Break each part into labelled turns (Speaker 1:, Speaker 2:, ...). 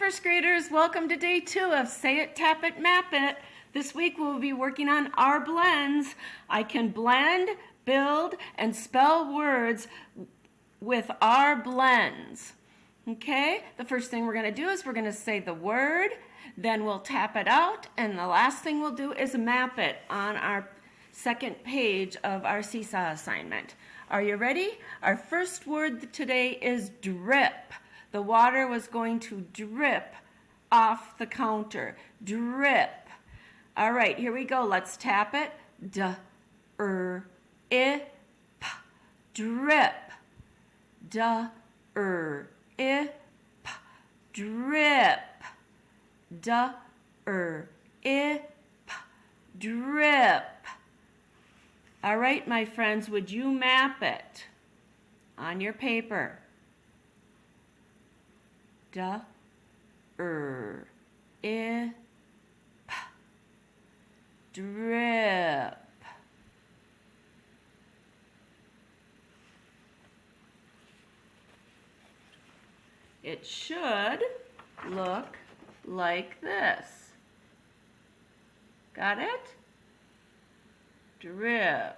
Speaker 1: first graders. Welcome to day 2 of Say It, Tap It, Map It. This week we'll be working on our blends. I can blend, build, and spell words with our blends. Okay, the first thing we're going to do is we're going to say the word, then we'll tap it out, and the last thing we'll do is map it on our second page of our seesaw assignment. Are you ready? Our first word today is drip. The water was going to drip off the counter. Drip. All right, here we go. Let's tap it. D-R-I-P. Drip. D-R-I-P. Drip. D-R-I-P. Drip. All right, my friends, would you map it on your paper? D-R-I-P. Drip. It should look like this. Got it? Drip.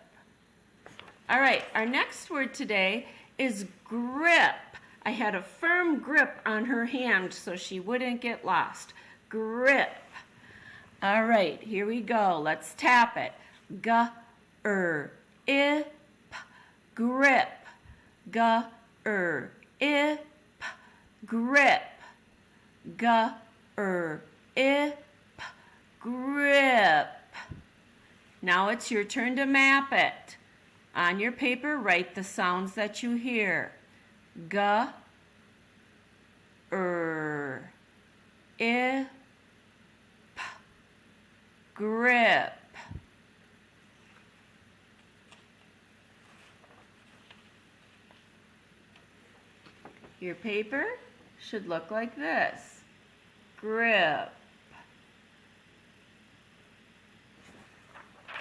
Speaker 1: All right, our next word today is grip. I had a firm grip on her hand so she wouldn't get lost. Grip. All right, here we go. Let's tap it. G-R-I-P. Grip. G-R-I-P. Grip. G-R-I-P. Grip. Now it's your turn to map it. On your paper, write the sounds that you hear. G-R-I-P. Grip. Your paper should look like this. Grip.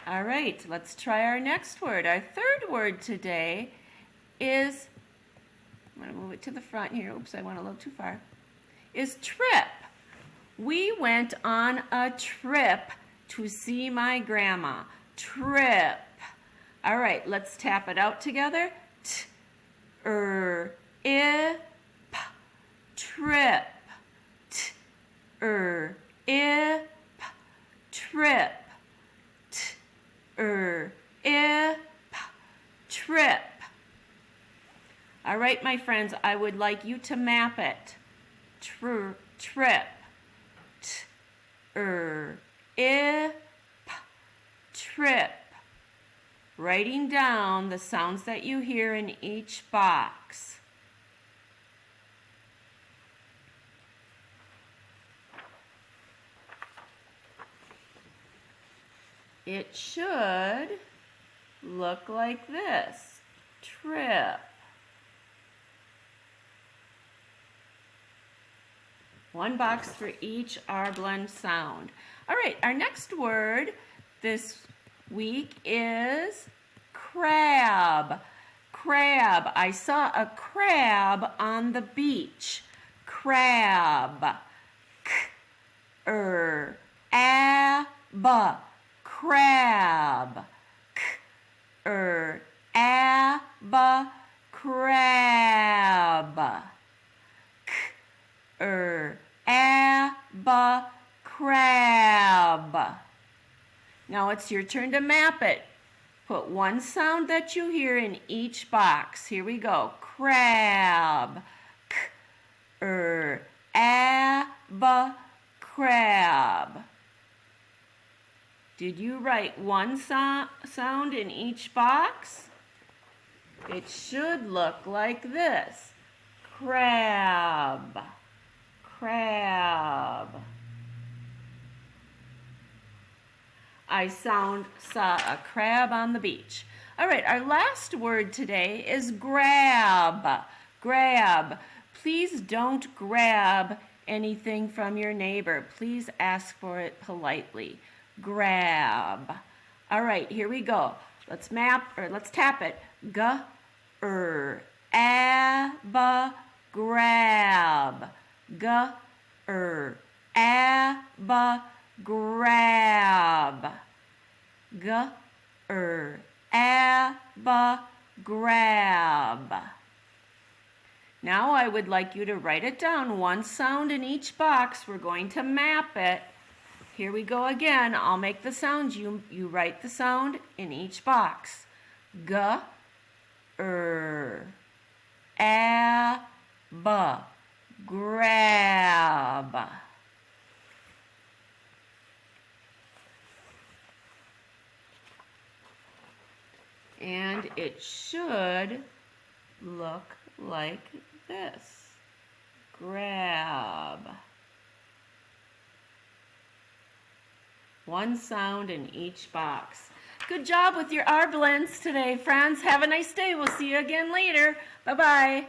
Speaker 1: All right, let's try our next word. Our third word today is, I'm going to move it to the front here. Oops, I went a little too far. Is trip. We went on a trip to see my grandma. Trip. All right, let's tap it out together. T-R-I-P. Trip. T-R-I-P. Trip. T-R-I-P. Trip. All right, my friends, I would like you to map it. Trip. T-R-I-P. Trip. Writing down the sounds that you hear in each box. It should look like this. Trip. One box for each our blend sound. All right, our next word this week is crab. Crab. I saw a crab on the beach. Crab. K-R-A-B. Crab. K-R-A-B. Crab. K-R-A-B. Crab. Now it's your turn to map it. Put one sound that you hear in each box. Here we go. Crab. K-R-A-B. Crab. Did you write one sound in each box? It should look like this. Crab. Crab. I saw a crab on the beach. All right, our last word today is grab. Grab. Please don't grab anything from your neighbor. Please ask for it politely. Grab. All right, here we go. Let's tap it. G-R-A-B. Grab. ab, grab. Ab, grab. Now I would like you to write it down, one sound in each box. We're going to map it. Here we go again. I'll make the sounds. You write the sound in each box. Ab, grab. And it should look like this. Grab. One sound in each box. Good job with your R blends today, friends. Have a nice day. We'll see you again later. Bye-bye.